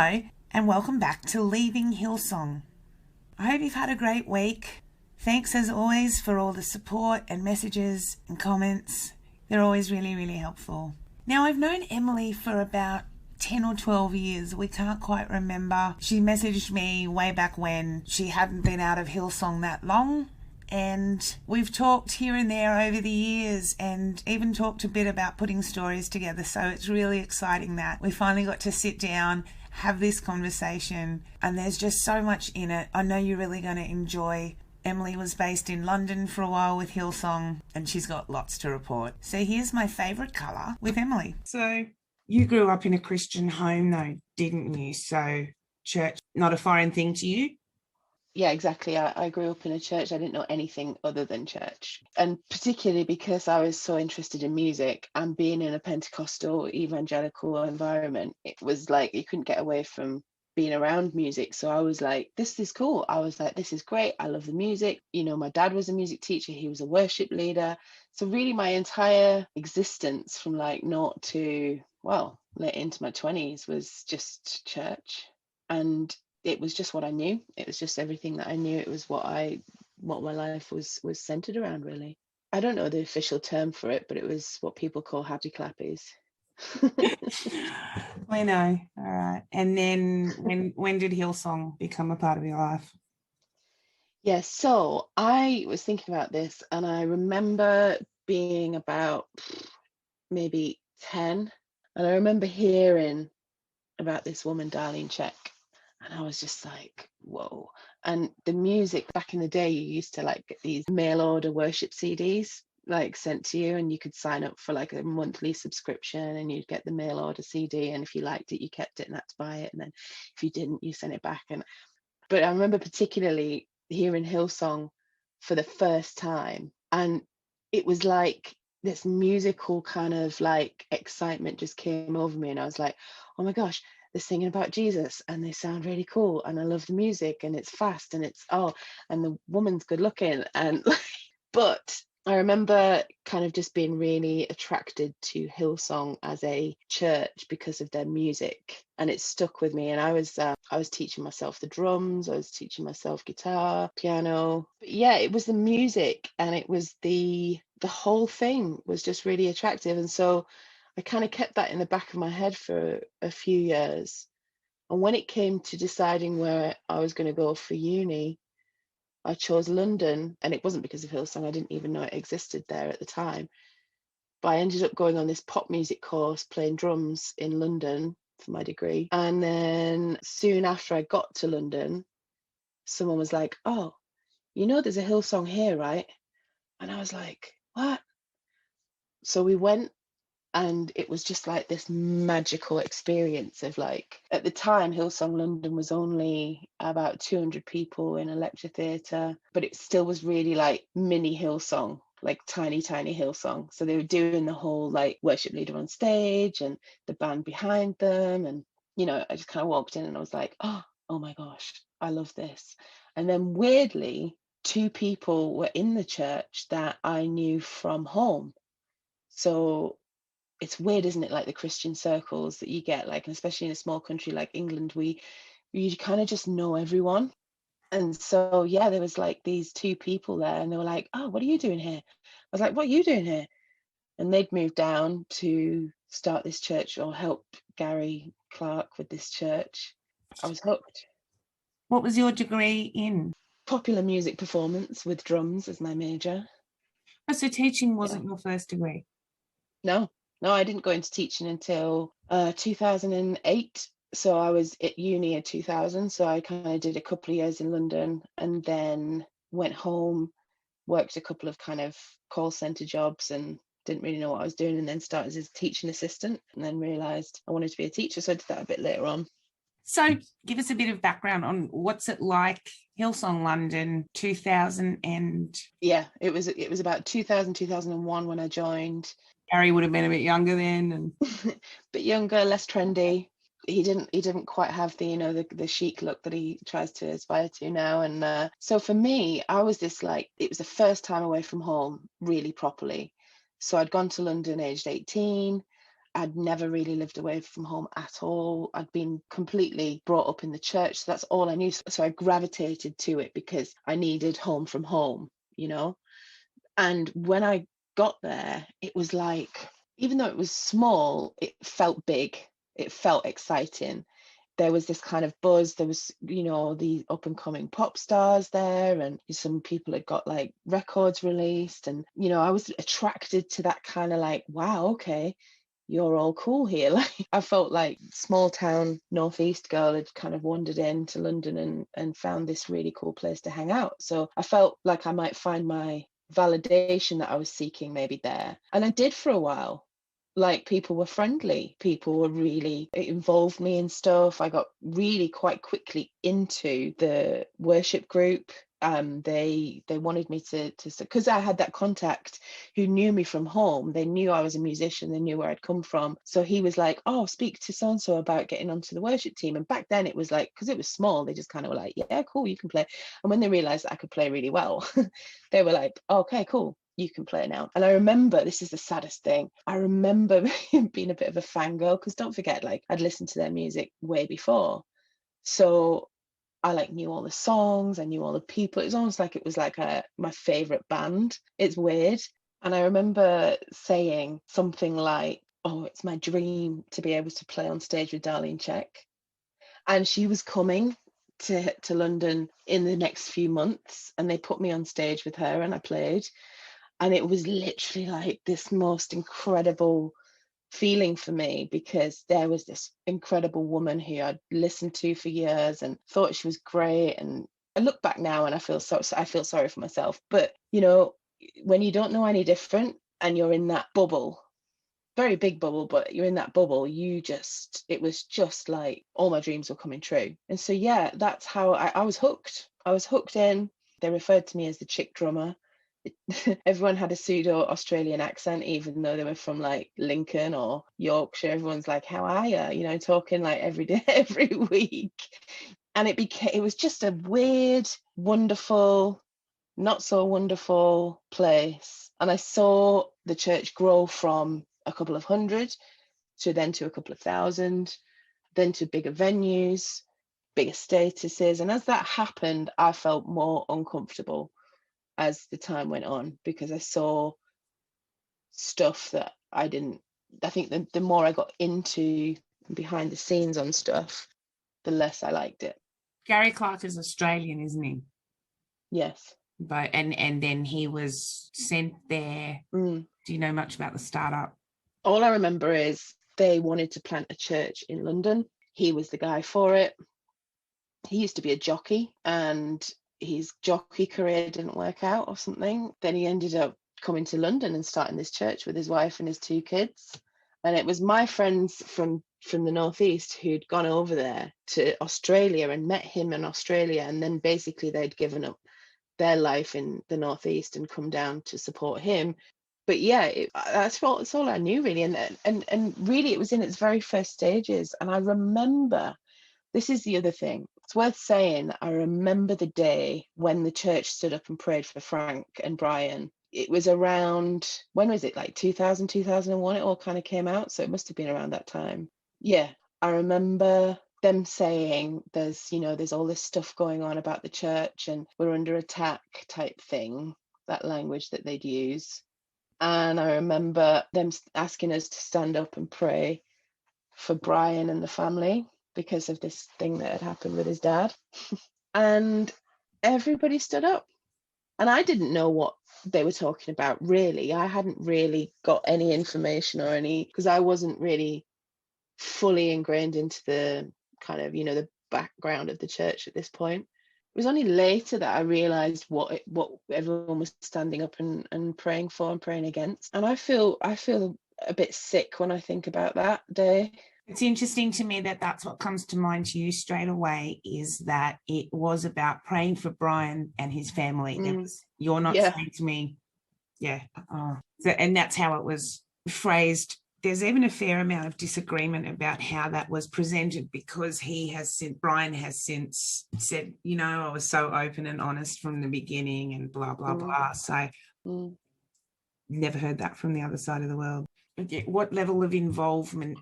Hello, and welcome back to Leaving Hillsong. I hope you've had a great week. Thanks as always for all the support and messages and comments. They're always really, really helpful. Now, I've known Emily for about 10 or 12 years. We can't quite remember. She messaged me way back when she hadn't been out of Hillsong that long. And we've talked here and there over the years and even talked a bit about putting stories together. So it's really exciting that we finally got to sit down, have this conversation, and there's just so much in it. I know you're really going to enjoy. Emily was based in London for a while with Hillsong, and she's got lots to report. So here's my favourite colour with Emily. So you grew up in a Christian home though, didn't you? So church, not a foreign thing to you? Yeah, exactly. I grew up in a church. I didn't know anything other than church. And particularly because I was so interested in music and being in a Pentecostal evangelical environment, it was like you couldn't get away from being around music. So I was like, this is cool. I was like, this is great. I love the music. You know, my dad was a music teacher. He was a worship leader. So really my entire existence from like naught to, well, late into my 20s was just church. And it was just what I knew. It was just everything that I knew. It was what my life was centered around, really. I don't know the official term for it, but it was what people call happy clappies. I know. All right. And then when did Hillsong become a part of your life? Yeah, so I was thinking about this and I remember being about maybe 10, and I remember hearing about this woman, Darlene Check. And I was just like, whoa. And the music back in the day, you used to like get these mail order worship CDs like sent to you, and you could sign up for like a monthly subscription and you'd get the mail order CD. And if you liked it, you kept it and had to buy it. And then if you didn't, you sent it back. But I remember particularly hearing Hillsong for the first time. And it was like this musical kind of like excitement just came over me. And I was like, oh my gosh, they're singing about Jesus and they sound really cool. And I love the music and it's fast and and the woman's good looking. And but I remember kind of just being really attracted to Hillsong as a church because of their music, and it stuck with me. And I was teaching myself the drums, I was teaching myself guitar, piano. But yeah, it was the music, and it was the whole thing was just really attractive. And so I kind of kept that in the back of my head for a few years. And when it came to deciding where I was going to go for uni, I chose London, and it wasn't because of Hillsong. I didn't even know it existed there at the time. But I ended up going on this pop music course, playing drums in London for my degree. And then soon after I got to London, someone was like, oh, you know, there's a Hillsong here, right? And I was like, what? So we went, and it was just like this magical experience of like, at the time Hillsong London was only about 200 people in a lecture theatre, but it still was really like mini Hillsong, like tiny Hillsong. So they were doing the whole like worship leader on stage and the band behind them, and you know, I just kind of walked in and I was like, oh my gosh, I love this. And then weirdly, two people were in the church that I knew from home. So it's weird, isn't it? Like the Christian circles that you get, like, and especially in a small country like England, you kind of just know everyone. And so yeah, there was like these two people there, and they were like, oh, what are you doing here? I was like, what are you doing here? And they'd moved down to start this church or help Gary Clark with this church. I was hooked. What was your degree in? Popular music performance with drums as my major. Oh, so teaching wasn't your first degree? No, I didn't go into teaching until 2008. So I was at uni in 2000. So I kind of did a couple of years in London and then went home, worked a couple of kind of call center jobs and didn't really know what I was doing, and then started as a teaching assistant and then realized I wanted to be a teacher. So I did that a bit later on. So give us a bit of background on what's it like, Hillsong London 2000 and... Yeah, it was about 2000, 2001 when I joined. Gary would have been a bit younger then, and bit younger, less trendy. He didn't quite have the, you know, the chic look that he tries to aspire to now. And so for me, I was this like, it was the first time away from home really properly. So I'd gone to London aged 18. I'd never really lived away from home at all. I'd been completely brought up in the church. So that's all I knew. So I gravitated to it because I needed home from home, you know? And when I got there, it was like, even though it was small, it felt big. It felt exciting. There was this kind of buzz. There was, you know, the up and coming pop stars there, and some people had got like records released. And, you know, I was attracted to that kind of like, wow, okay, you're all cool here. Like, I felt like small town northeast girl had kind of wandered into London and found this really cool place to hang out. So I felt like I might find my validation that I was seeking maybe there. And I did for a while. Like, people were friendly, people were really, it involved me in stuff. I got really quite quickly into the worship group. They wanted me to because I had that contact who knew me from home. They knew I was a musician, they knew where I'd come from. So he was like, oh, speak to so and so about getting onto the worship team. And back then it was like, because it was small, they just kind of were like, yeah, cool, you can play. And when they realized that I could play really well, they were like, okay, cool, you can play now. And I remember, this is the saddest thing, I remember being a bit of a fangirl, because don't forget, like, I'd listened to their music way before. So I like knew all the songs, I knew all the people. It was almost like it was like my favorite band. It's weird. And I remember saying something like, oh, it's my dream to be able to play on stage with Darlene Check. And she was coming to London in the next few months, and they put me on stage with her and I played. And it was literally like this most incredible feeling for me, because there was this incredible woman who I'd listened to for years and thought she was great. And I look back now and I feel sorry for myself. But, you know, when you don't know any different and you're in that bubble, very big bubble, but you're in that bubble, it was just like all my dreams were coming true. And so, yeah, that's how I was hooked. I was hooked in. They referred to me as the chick drummer. Everyone had a pseudo Australian accent, even though they were from like Lincoln or Yorkshire. Everyone's like, how are you? You know, talking like every day, every week. And it was just a weird, wonderful, not so wonderful place. And I saw the church grow from a couple of hundred to a couple of thousand, then to bigger venues, bigger statuses. And as that happened, I felt more uncomfortable as the time went on, because I saw stuff that I think the more I got into behind the scenes on stuff, the less I liked it. Gary Clark is Australian, isn't he? Yes. But and then he was sent there. Do you know much about the startup? All I remember is they wanted to plant a church in London. He was the guy for it. He used to be a jockey, and his jockey career didn't work out or something. Then he ended up coming to London and starting this church with his wife and his 2 kids. And it was my friends from the northeast who'd gone over there to Australia and met him in Australia, and then basically they'd given up their life in the northeast and come down to support him. But yeah, that's all I knew really. And really it was in its very first stages. And I remember, this is the other thing, it's worth saying, I remember the day when the church stood up and prayed for Frank and Brian. It was around, when was it, like 2000, 2001, it all kind of came out. So it must have been around that time. Yeah, I remember them saying there's all this stuff going on about the church and we're under attack type thing, that language that they'd use. And I remember them asking us to stand up and pray for Brian and the family because of this thing that had happened with his dad. And everybody stood up. And I didn't know what they were talking about, really. I hadn't really got any information or because I wasn't really fully ingrained into the kind of, the background of the church at this point. It was only later that I realized what everyone was standing up and praying for and praying against. And I feel a bit sick when I think about that day. It's interesting to me that that's what comes to mind to you straight away, is that it was about praying for Brian and his family. You're not saying to me, and that's how it was phrased. There's even a fair amount of disagreement about how that was presented, because Brian has since said, I was so open and honest from the beginning and blah, blah, blah. So never heard that from the other side of the world. what level of involvement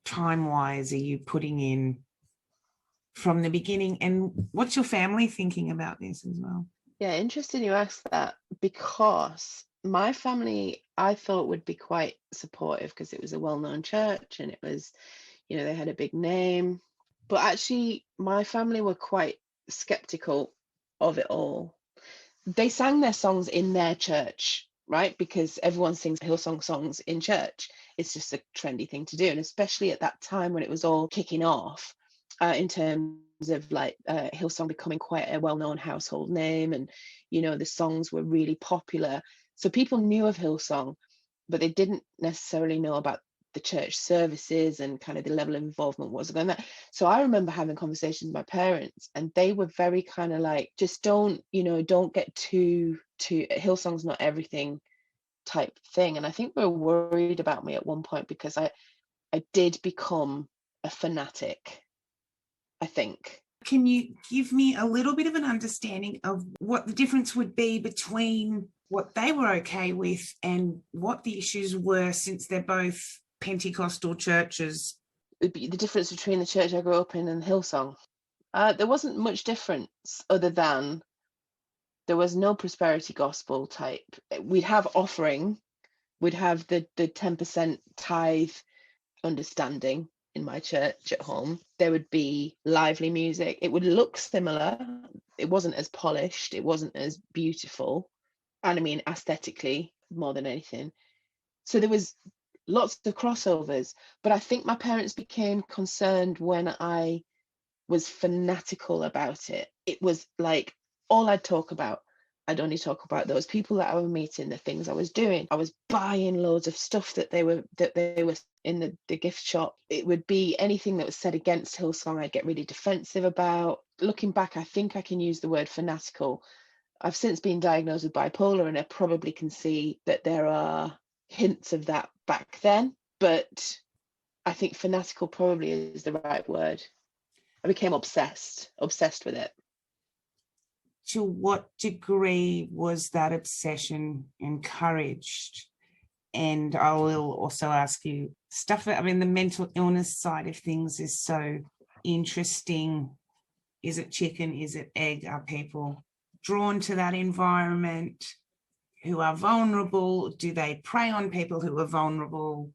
time-wise are you putting in from the beginning, and what's your family thinking about this as well? Yeah, interesting you ask that, because my family I thought would be quite supportive because it was a well-known church and it was, they had a big name. But actually, my family were quite skeptical of it all. They sang their songs in their church, right? Because everyone sings Hillsong songs in church. It's just a trendy thing to do. And especially at that time when it was all kicking off, in terms of like Hillsong becoming quite a well-known household name, and the songs were really popular. So people knew of Hillsong, but they didn't necessarily know about the church services and kind of the level of involvement was going that. So I remember having conversations with my parents, and they were very kind of like, just don't get too Hillsong's not everything type thing. And I think they were worried about me at one point because I did become a fanatic, I think. Can you give me a little bit of an understanding of what the difference would be between what they were okay with and what the issues were, since they're both Pentecostal churches? It'd be the difference between the church I grew up in and Hillsong. There wasn't much difference other than there was no prosperity gospel type. We'd have offering, we'd have the 10% tithe understanding in my church at home. There would be lively music. It would look similar. It wasn't as polished. It wasn't as beautiful. And I mean, aesthetically, more than anything. So there was lots of crossovers. But I think my parents became concerned when I was fanatical about it. It was like all I'd only talk about those people that I was meeting, the things I was doing. I was buying loads of stuff that they were in the gift shop. It would be anything that was said against Hillsong, I'd get really defensive about. Looking back, I think I can use the word fanatical. I've since been diagnosed with bipolar, and I probably can see that there are hints of that back then, but I think fanatical probably is the right word. I became obsessed with it. To what degree was that obsession encouraged? And I will also ask you the mental illness side of things is so interesting. Is it chicken? Is it egg? Are people drawn to that environment who are vulnerable? Do they prey on people who are vulnerable?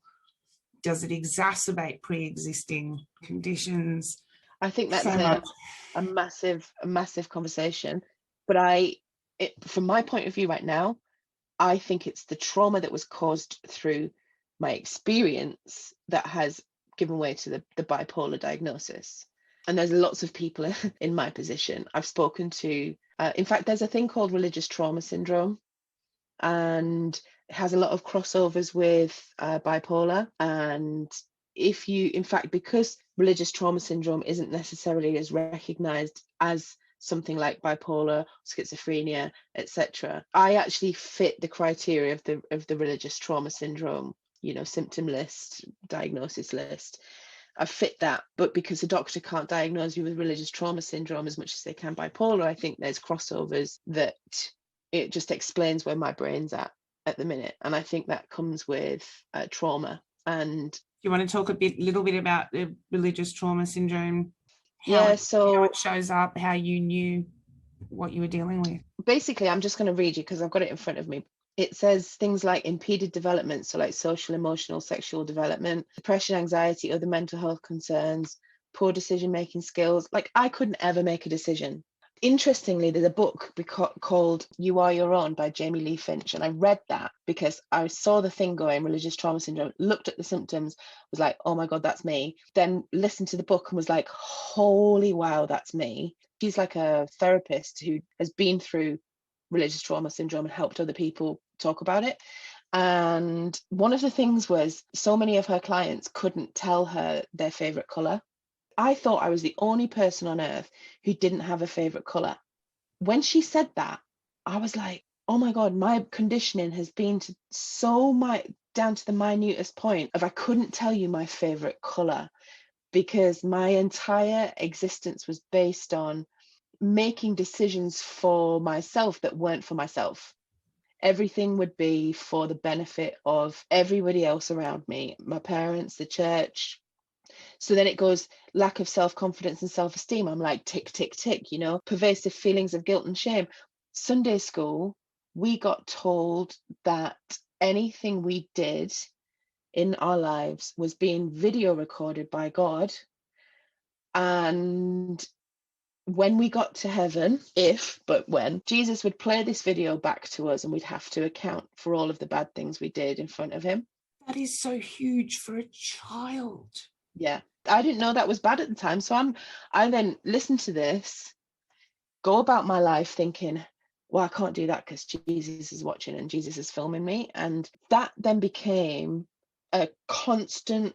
Does it exacerbate pre-existing conditions? I think that's a massive conversation. But from my point of view right now, I think it's the trauma that was caused through my experience that has given way to the bipolar diagnosis. And there's lots of people in my position I've spoken to. In fact, there's a thing called religious trauma syndrome, and it has a lot of crossovers with bipolar. And because religious trauma syndrome isn't necessarily as recognized as something like bipolar, schizophrenia, etc., I actually fit the criteria of the religious trauma syndrome, symptom list, diagnosis list. I fit that, but because the doctor can't diagnose you with religious trauma syndrome as much as they can bipolar, I think there's crossovers that it just explains where my brain's at the minute. And I think that comes with trauma. And do you want to talk little bit about the religious trauma syndrome? How it shows up, how you knew what you were dealing with? Basically, I'm just going to read you because I've got it in front of me. It says things like impeded development, so like social, emotional, sexual development, depression, anxiety, other mental health concerns, poor decision-making skills. Like, I couldn't ever make a decision. Interestingly, there's a book called You Are Your Own by Jamie Lee Finch, and I read that because I saw the thing going, religious trauma syndrome, looked at the symptoms, was like, oh my God, that's me. Then listened to the book and was like, holy wow, that's me. She's like a therapist who has been through religious trauma syndrome and helped other people talk about it. And one of the things was, so many of her clients couldn't tell her their favorite color. I thought I was the only person on earth who didn't have a favorite color. When she said that, I was like, oh my God, my conditioning has been down to the minutest point of I couldn't tell you my favorite color, because my entire existence was based on making decisions for myself that weren't for myself. everything would be for the benefit of everybody else around me, my parents, the church. So then it goes lack of self-confidence and self-esteem. I'm like, tick, tick, tick, you know, pervasive feelings of guilt and shame. Sunday school, we got told that anything we did in our lives was being video recorded by God. And when we got to heaven, when Jesus would play this video back to us, and we'd have to account for all of the bad things we did in front of him. That is so huge for a child. Yeah, I didn't know that was bad at the time. So I then listened to this, go about my life thinking, well, I can't do that because Jesus is watching and Jesus is filming me. And that then became a constant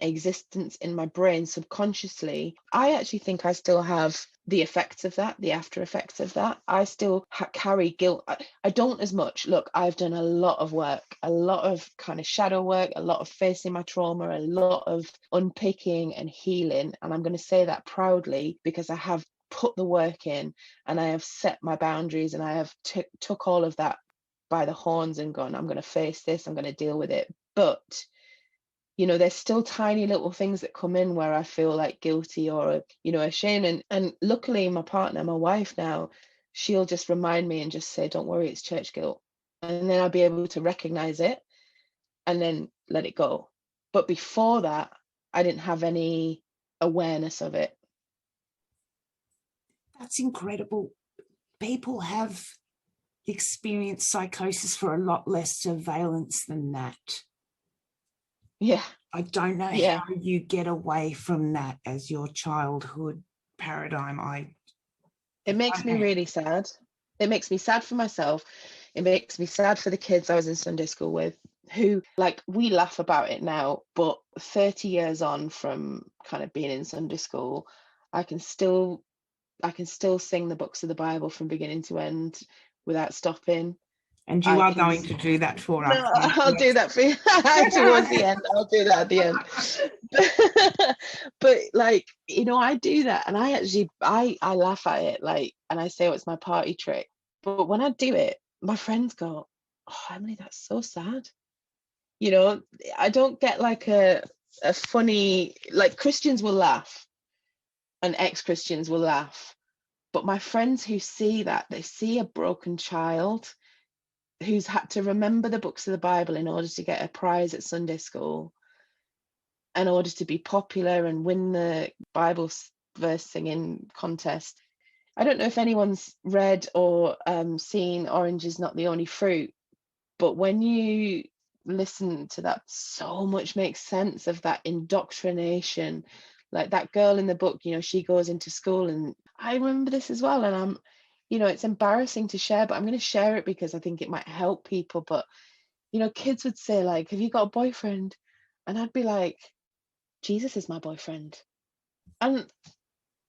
existence in my brain subconsciously. I actually think I still have the effects of that, the after effects of that. I still carry guilt. I don't as much. Look, I've done a lot of work, a lot of kind of shadow work, a lot of facing my trauma, a lot of unpicking and healing. And I'm going to say that proudly because I have put the work in and I have set my boundaries and I have took all of that by the horns and gone, I'm going to face this, I'm going to deal with it. But you know, there's still tiny little things that come in where I feel like guilty or, you know, ashamed. And luckily my partner, my wife now, she'll just remind me and just say, don't worry, it's church guilt. And then I'll be able to recognize it and then let it go. But before that, I didn't have any awareness of it. That's incredible. People have experienced psychosis for a lot less surveillance than that. Yeah. I don't know how you get away from that as your childhood paradigm. It makes me really sad. It makes me sad for myself. It makes me sad for the kids I was in Sunday school with, who, like, we laugh about it now, but 30 years on from kind of being in Sunday school, I can still sing the books of the Bible from beginning to end without stopping. And you are going to do that for us. No, I'll do that for you towards the end. I'll do that at the end. But like, you know, I do that and I laugh at it, like, and I say, oh, it's my party trick. But when I do it, my friends go, oh, Emily, that's so sad. You know, I don't get like a funny, like, Christians will laugh and ex-Christians will laugh. But my friends who see that, they see a broken child who's had to remember the books of the Bible in order to get a prize at Sunday school, in order to be popular and win the Bible verse singing contest. I don't know if anyone's read or seen Orange is Not the Only Fruit, but when you listen to that, so much makes sense of that indoctrination. Like that girl in the book, you know, she goes into school, and I remember this as well, and you know, it's embarrassing to share, but I'm going to share it because I think it might help people. But, you know, kids would say, like, have you got a boyfriend? And I'd be like, Jesus is my boyfriend. And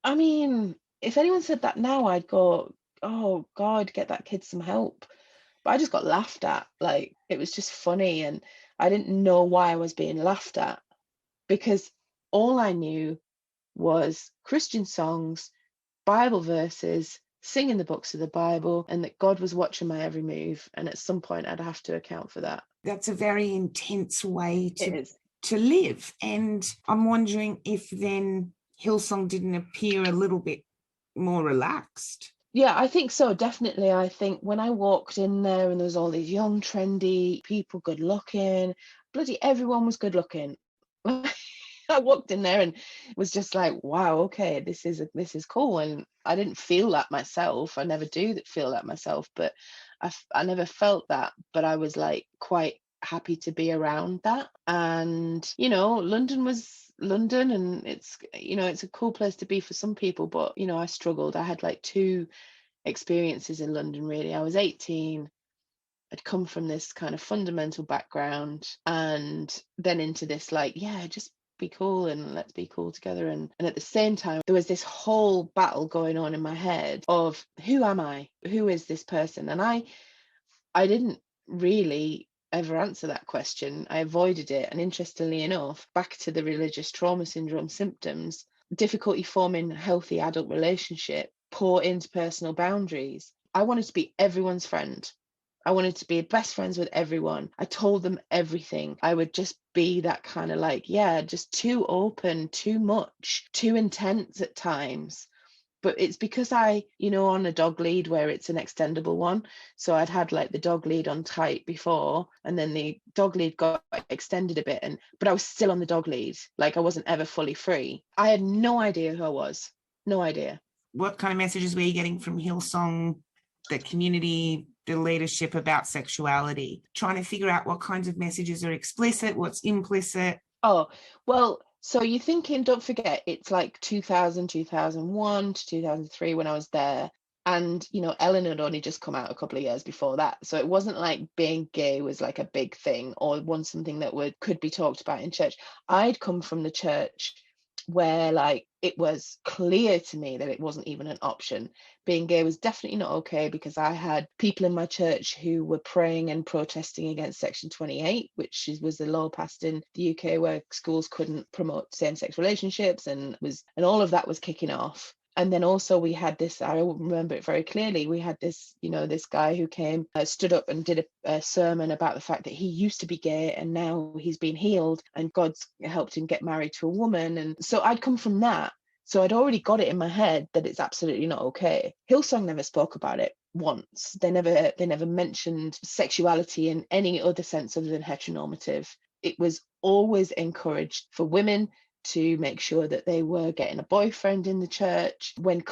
I mean, if anyone said that now, I'd go, oh God, get that kid some help. But I just got laughed at. Like, it was just funny. And I didn't know why I was being laughed at, because all I knew was Christian songs, Bible verses, singing the books of the Bible, and that God was watching my every move. And at some point I'd have to account for that. That's a very intense way to live. And I'm wondering if then Hillsong didn't appear a little bit more relaxed. Yeah, I think so, definitely. I think when I walked in there and there was all these young, trendy people, good looking, bloody everyone was good looking. I walked in there and was just like, wow, okay, this is cool. And I didn't feel that myself. I never do feel that myself, but I never felt that. But I was like quite happy to be around that. And, you know, London was London, and it's, you know, it's a cool place to be for some people. But, you know, I struggled. I had like 2 experiences in London, really. I was 18. I'd come from this kind of fundamental background, and then into this, like, yeah, just be cool and let's be cool together. And at the same time, there was this whole battle going on in my head of, who am I? Who is this person? And I didn't really ever answer that question. I avoided it. And interestingly enough, back to the religious trauma syndrome symptoms, difficulty forming healthy adult relationship, poor interpersonal boundaries. I wanted to be everyone's friend. I wanted to be best friends with everyone. I told them everything. I would just be that kind of like, yeah, just too open, too much, too intense at times. But it's because on a dog lead where it's an extendable one. So I'd had like the dog lead on tight before, and then the dog lead got extended a bit, but I was still on the dog lead. Like I wasn't ever fully free. I had no idea who I was. No idea. What kind of messages were you getting from Hillsong, the community, the leadership about sexuality? Trying to figure out what kinds of messages are explicit, what's implicit. Oh, well, so you're thinking, don't forget, it's like 2000, 2001 to 2003 when I was there. And, Ellen had only just come out a couple of years before that. So it wasn't like being gay was like a big thing or something that could be talked about in church. I'd come from the church where like it was clear to me that it wasn't even an option. Being gay was definitely not okay because I had people in my church who were praying and protesting against Section 28, which was the law passed in the UK where schools couldn't promote same-sex relationships, and all of that was kicking off. And then also we had this, I remember it very clearly, we had this, this guy who came, stood up and did a sermon about the fact that he used to be gay and now he's been healed and God's helped him get married to a woman. And so I'd come from that. So I'd already got it in my head that it's absolutely not okay. Hillsong never spoke about it once. They never mentioned sexuality in any other sense other than heteronormative. It was always encouraged for women to make sure that they were getting a boyfriend in the church. When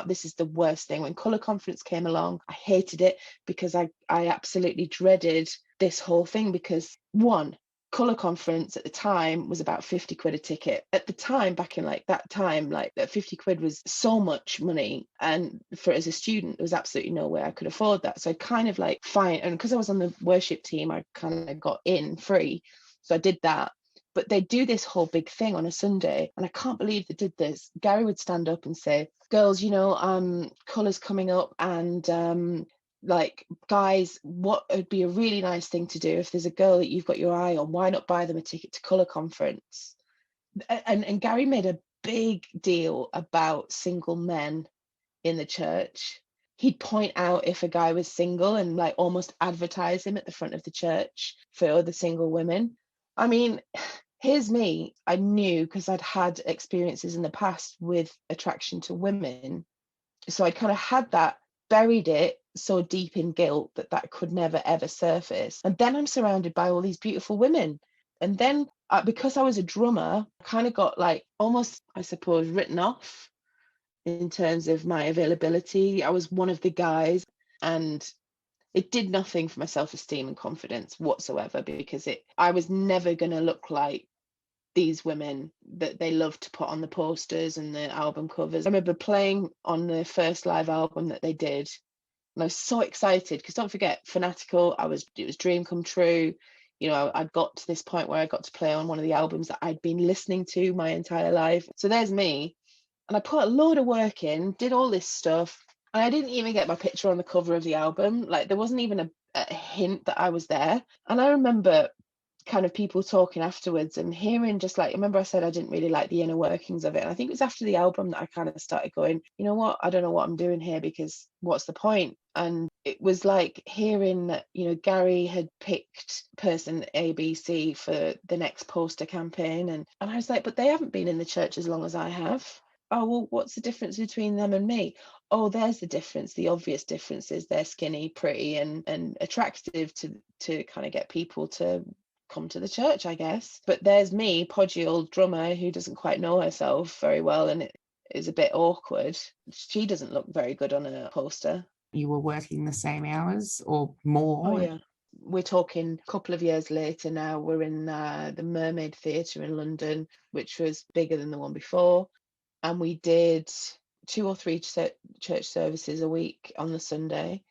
this is the worst thing, when colour conference came along, I hated it because I absolutely dreaded this whole thing because one, colour conference at the time was about 50 quid a ticket. At the time, back in like that time, like that 50 quid was so much money. And as a student, there was absolutely no way I could afford that. So I kind of like, fine. And because I was on the worship team, I kind of got in free. So I did that. But they do this whole big thing on a Sunday, and I can't believe they did this. Gary would stand up and say, girls, colour's coming up, and like, guys, what would be a really nice thing to do if there's a girl that you've got your eye on, why not buy them a ticket to colour conference? And Gary made a big deal about single men in the church. He'd point out if a guy was single and like almost advertise him at the front of the church for other single women. I mean, here's me. I knew because I'd had experiences in the past with attraction to women. So I kind of had that, buried it so deep in guilt that could never, ever surface. And then I'm surrounded by all these beautiful women. And then because I was a drummer, I kind of got like almost, I suppose, written off in terms of my availability. I was one of the guys, and it did nothing for my self-esteem and confidence whatsoever because I was never going to look like these women that they love to put on the posters and the album covers. I remember playing on the first live album that they did, and I was so excited because don't forget, Fanatical, it was dream come true. I'd got to this point where I got to play on one of the albums that I'd been listening to my entire life. So there's me, and I put a load of work in, did all this stuff, and I didn't even get my picture on the cover of the album. Like there wasn't even a hint that I was there. And I remember kind of people talking afterwards and hearing just like, remember I said I didn't really like the inner workings of it. And I think it was after the album that I kind of started going, you know what, I don't know what I'm doing here because what's the point? And it was like hearing that, Gary had picked person ABC for the next poster campaign. And I was like, but they haven't been in the church as long as I have. Oh, well, what's the difference between them and me? Oh, there's the difference. The obvious difference is they're skinny, pretty, and attractive to kind of get people to come to the church, I guess. But there's me, podgy old drummer who doesn't quite know herself very well, and it is a bit awkward. She doesn't look very good on a poster. You were working the same hours or more? Oh, yeah. We're talking a couple of years later now. We're in the Mermaid Theatre in London, which was bigger than the one before. And we did 2 or 3 church services a week on the Sunday.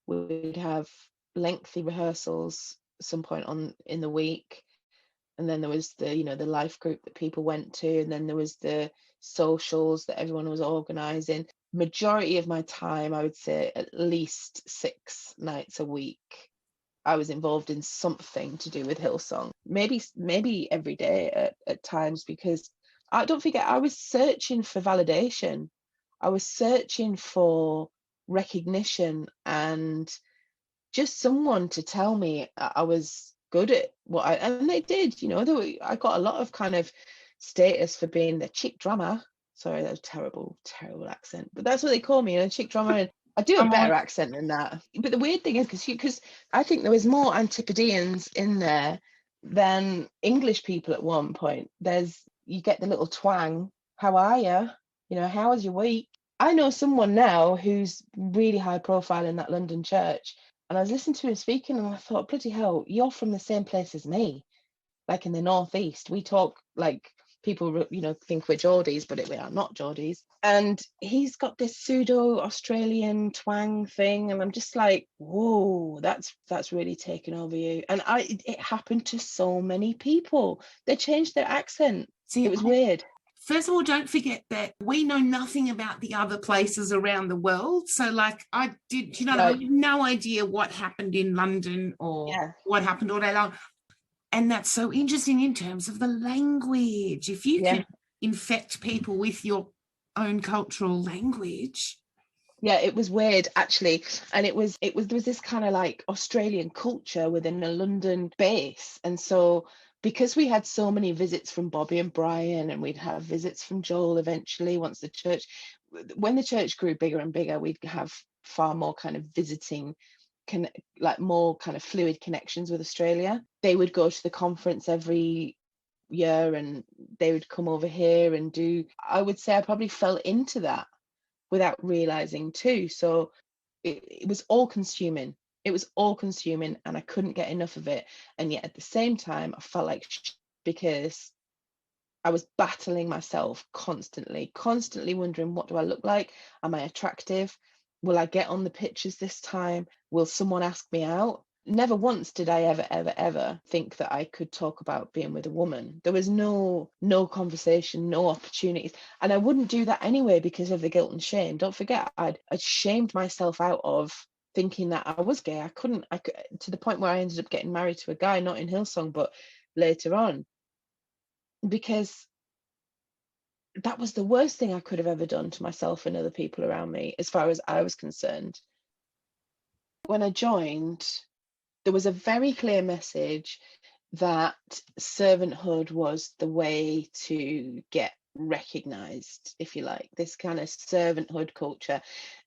We'd have lengthy rehearsals at some point in the week. And then there was the life group that people went to. And then there was the socials that everyone was organising. Majority of my time, I would say at least 6 nights a week, I was involved in something to do with Hillsong. Maybe every day at times, because don't forget, I was searching for validation. I was searching for recognition and just someone to tell me I was good at what and they did, you know, I got a lot of kind of status for being the chick drummer. Sorry, that was terrible accent, but that's what they call me, you know, chick drummer. And I do a better accent than that. But the weird thing is, because I think there was more Antipodeans in there than English people at one point. You get the little twang. How are you? You know, how was your week? I know someone now who's really high profile in that London church, and I was listening to him speaking, and I thought, bloody hell, you're from the same place as me, like in the northeast. We talk like people, you know, think we're Geordies, but we are not Geordies. And he's got this pseudo Australian twang thing, and I'm just like, whoa, that's really taken over you. And it happened to so many people. They changed their accent. See, it was weird. First of all, don't forget that we know nothing about the other places around the world. So, like, I had no idea what happened in London or what happened all day long. And that's so interesting in terms of the language. If you can infect people with your own cultural language. Yeah, it was weird actually. And there was this kind of like Australian culture within a London base. And so because we had so many visits from Bobby and Brian, and we'd have visits from Joel eventually when the church grew bigger and bigger, we'd have far more kind of visiting, like more kind of fluid connections with Australia. They would go to the conference every year, and they would come over here and I would say I probably fell into that without realizing too. So it was all consuming. It was all consuming, and I couldn't get enough of it. And yet at the same time, I felt like because I was battling myself constantly wondering, what do I look like? Am I attractive? Will I get on the pictures this time? Will someone ask me out? Never once did I ever think that I could talk about being with a woman. There was no conversation, no opportunities. And I wouldn't do that anyway because of the guilt and shame. Don't forget, I'd shamed myself out of thinking that I was gay. I could, to the point where I ended up getting married to a guy, not in Hillsong, but later on, because that was the worst thing I could have ever done to myself and other people around me, as far as I was concerned. When I joined, there was a very clear message that servanthood was the way to get recognized, if you like, this kind of servanthood culture.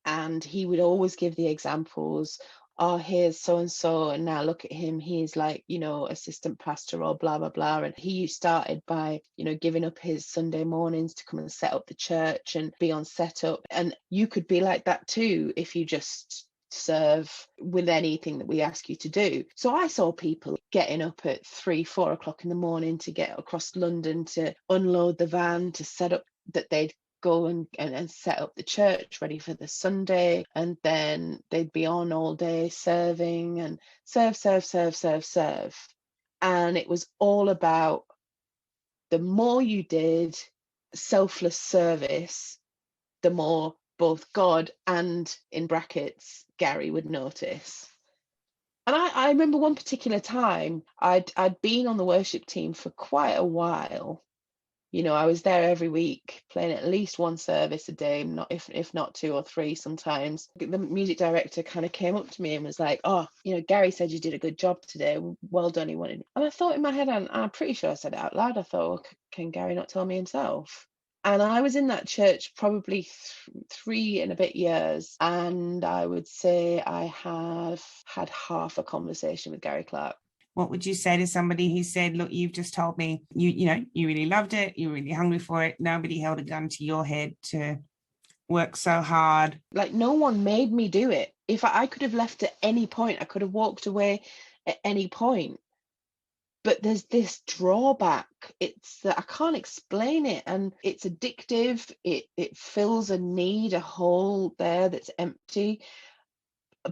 And he would always give the examples. Oh, here's so and so, and now look at him, he's like, you know, assistant pastor or blah blah blah. And he started by, you know, giving up his Sunday mornings to come and set up the church and be on setup. And you could be like that too if you just serve with anything that we ask you to do. So I saw people getting up at 3-4 o'clock in the morning to get across London to unload the van, to set up, that they'd go and set up the church ready for the Sunday, and then they'd be on all day serving and serve. And it was all about, the more you did selfless service, the more both God and, in brackets, Gary would notice. And I remember one particular time, I'd been on the worship team for quite a while. You know, I was there every week playing at least one service a day, not if not 2 or 3 sometimes. The music director kind of came up to me and was like, oh, you know, Gary said you did a good job today. Well done. He wanted. And I thought in my head, and I'm pretty sure I said it out loud, I thought, well, can Gary not tell me himself? And I was in that church probably 3 and a bit years. And I would say I have had half a conversation with Gary Clark. What would you say to somebody who said, look, you've just told me you know, you really loved it, you're really hungry for it, nobody held a gun to your head to work so hard? Like, no one made me do it. If I could have left at any point, I could have walked away at any point. But there's this drawback. It's that I can't explain it, and it's addictive. It fills a need, a hole there that's empty.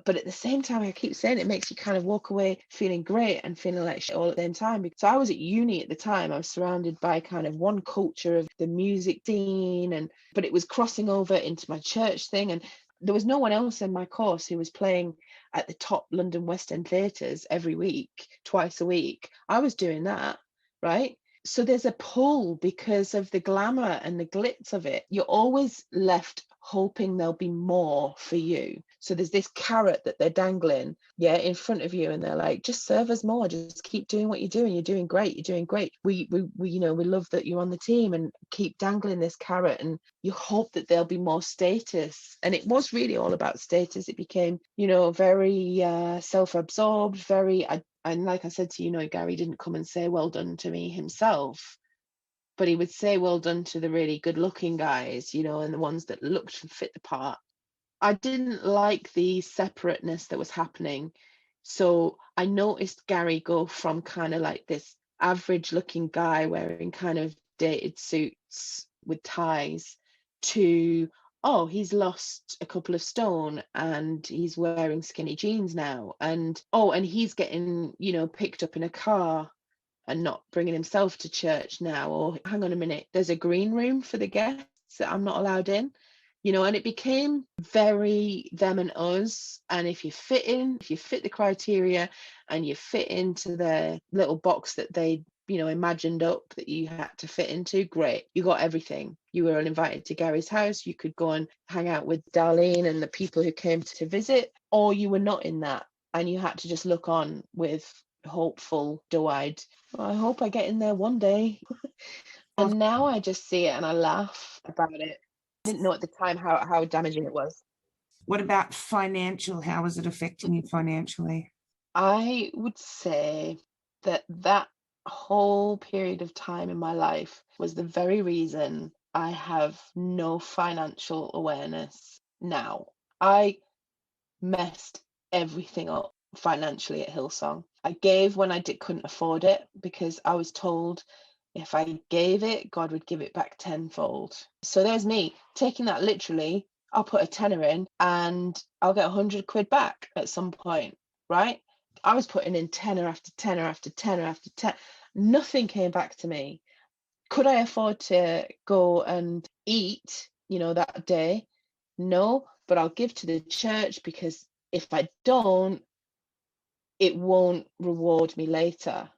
But at the same time, I keep saying, it makes you kind of walk away feeling great and feeling like shit all at the same time. Because I was at uni at the time, I was surrounded by kind of one culture of the music scene, but it was crossing over into my church thing, and there was no one else in my course who was playing at the top London West End theatres every week, twice a week. I was doing that, right? So there's a pull because of the glamour and the glitz of it. You're always left hoping there'll be more for you. So there's this carrot that they're dangling, in front of you, and they're like, just serve us more, just keep doing what you're doing. You're doing great. You're doing great. We we love that you're on the team, and keep dangling this carrot. And you hope that there'll be more status. And it was really all about status. It became, very self-absorbed, very. And like I said to you, Gary didn't come and say well done to me himself, but he would say well done to the really good-looking guys, and the ones that looked and fit the part. I didn't like the separateness that was happening. So I noticed Gary go from kind of like this average looking guy wearing kind of dated suits with ties to, oh, he's lost a couple of stone and he's wearing skinny jeans now. And, oh, and he's getting, picked up in a car and not bringing himself to church now. Or hang on a minute, there's a green room for the guests that I'm not allowed in. And it became very them and us. And if you fit the criteria and you fit into the little box that they, imagined up that you had to fit into, great. You got everything. You were invited to Gary's house. You could go and hang out with Darlene and the people who came to visit, or you were not in that. And you had to just look on with hopeful, doe-eyed, well, I hope I get in there one day. And now I just see it and I laugh about it. I didn't know at the time how damaging it was. What about financial? How was it affecting you financially? I would say that whole period of time in my life was the very reason I have no financial awareness now. I messed everything up financially at Hillsong. I gave when I couldn't afford it, because I was told if I gave it, God would give it back tenfold. So there's me taking that literally. I'll put a tenner in and I'll get 100 quid back at some point, right? I was putting in tenner after tenner after tenner after tenner. Nothing came back to me. Could I afford to go and eat, that day? No, but I'll give to the church, because if I don't, it won't reward me later.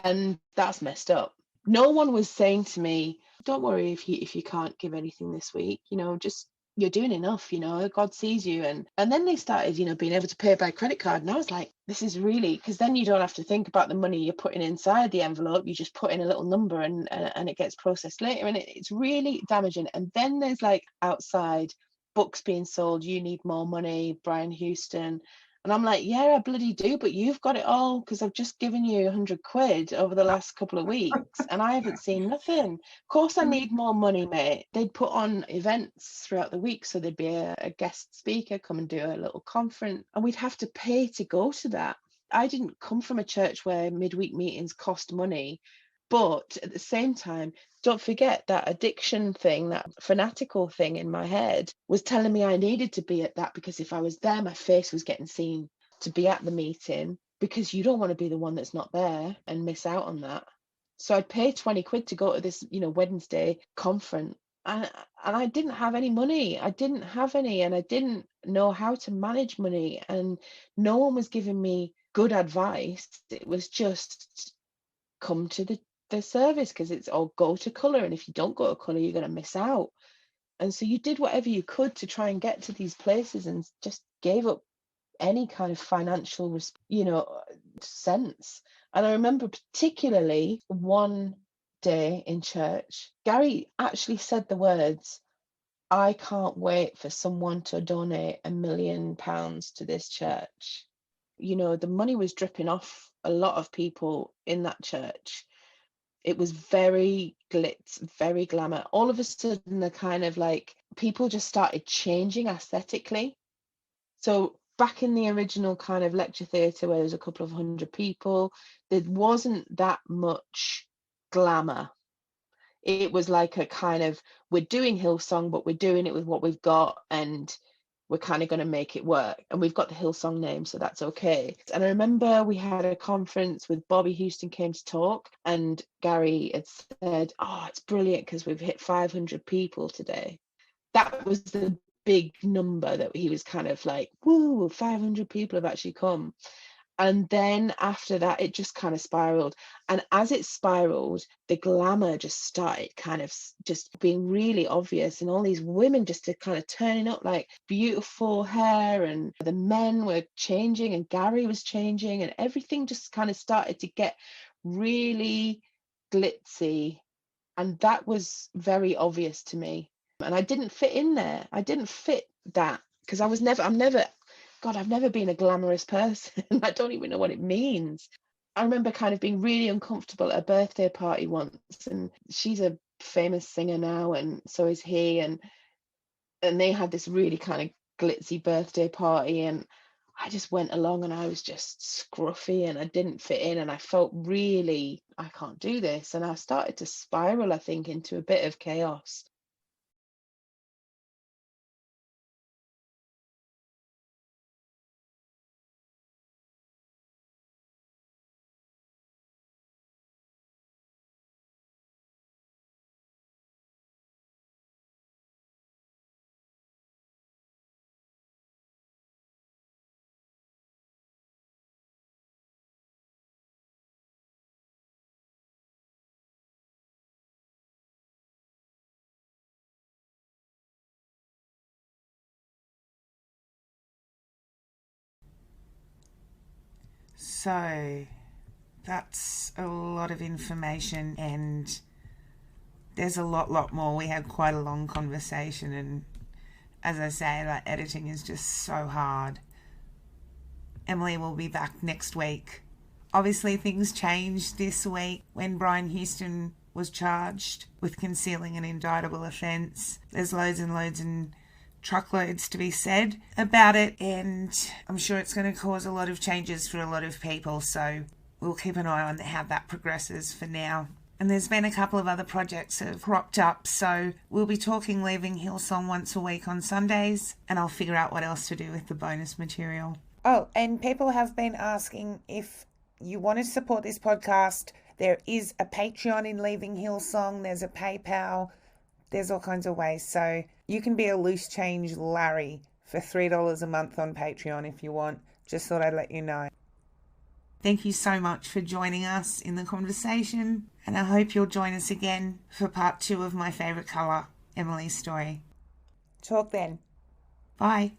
And that's messed up. No one was saying to me, don't worry if you can't give anything this week, just you're doing enough, God sees you. And then they started, being able to pay by credit card. And I was like, this is really, because then you don't have to think about the money you're putting inside the envelope. You just put in a little number and it gets processed later. And it's really damaging. And then there's like outside books being sold, you need more money, Brian Houston. And I'm like, yeah, I bloody do, but you've got it all, because I've just given you 100 quid over the last couple of weeks and I haven't seen nothing. Of course I need more money, mate. They'd put on events throughout the week, so there'd be a guest speaker come and do a little conference, and we'd have to pay to go to that. I didn't come from a church where midweek meetings cost money, but at the same time, don't forget that addiction thing, that fanatical thing in my head was telling me I needed to be at that, because if I was there, my face was getting seen, to be at the meeting, because you don't want to be the one that's not there and miss out on that. So I'd pay 20 quid to go to this, Wednesday conference. And I didn't have any money. I didn't have any, and I didn't know how to manage money. And no one was giving me good advice. It was just come to the service, because it's all go to colour, and if you don't go to colour, you're going to miss out. And so you did whatever you could to try and get to these places, and just gave up any kind of financial sense. And I remember particularly one day in church, Gary actually said the words, I can't wait for someone to donate £1 million to this church. The money was dripping off a lot of people in that church. It was very glitz, very glamour. All of a sudden, the kind of like people just started changing aesthetically. So back in the original kind of lecture theatre, where there's a couple of 100 people, there wasn't that much glamour. It was like a kind of, we're doing Hillsong, but we're doing it with what we've got, and we're kind of going to make it work. And we've got the Hillsong name, so that's okay. And I remember we had a conference with Bobby Houston came to talk, and Gary had said, oh, it's brilliant because we've hit 500 people today. That was the big number that he was kind of like, woo, 500 people have actually come. And then after that, it just kind of spiraled. And as it spiraled, the glamour just started kind of just being really obvious. And all these women just kind of turning up like beautiful hair. And the men were changing and Gary was changing. And everything just kind of started to get really glitzy. And that was very obvious to me. And I didn't fit in there. I didn't fit that because I'm never, God, I've never been a glamorous person. I don't even know what it means. I remember kind of being really uncomfortable at a birthday party once, and she's a famous singer now, and so is he, and they had this really kind of glitzy birthday party, and I just went along and I was just scruffy and I didn't fit in, and I felt really, I can't do this, and I started to spiral, I think, into a bit of chaos. So that's a lot of information, and there's a lot more. We had quite a long conversation, and as I say, like, editing is just so hard. Emily will be back next week. Obviously, things changed this week when Brian Houston was charged with concealing an indictable offence. There's loads and truckloads to be said about it, and I'm sure it's going to cause a lot of changes for a lot of people, so we'll keep an eye on how that progresses for now. And there's been a couple of other projects that have cropped up, so we'll be talking Leaving Hillsong once a week on Sundays, and I'll figure out what else to do with the bonus material. Oh, and people have been asking if you want to support this podcast. There is a Patreon in Leaving Hillsong, there's a PayPal, there's all kinds of ways. So you can be a loose change Larry for $3 a month on Patreon if you want. Just thought I'd let you know. Thank you so much for joining us in the conversation, and I hope you'll join us again for part 2 of my favourite colour, Emily's story. Talk then. Bye.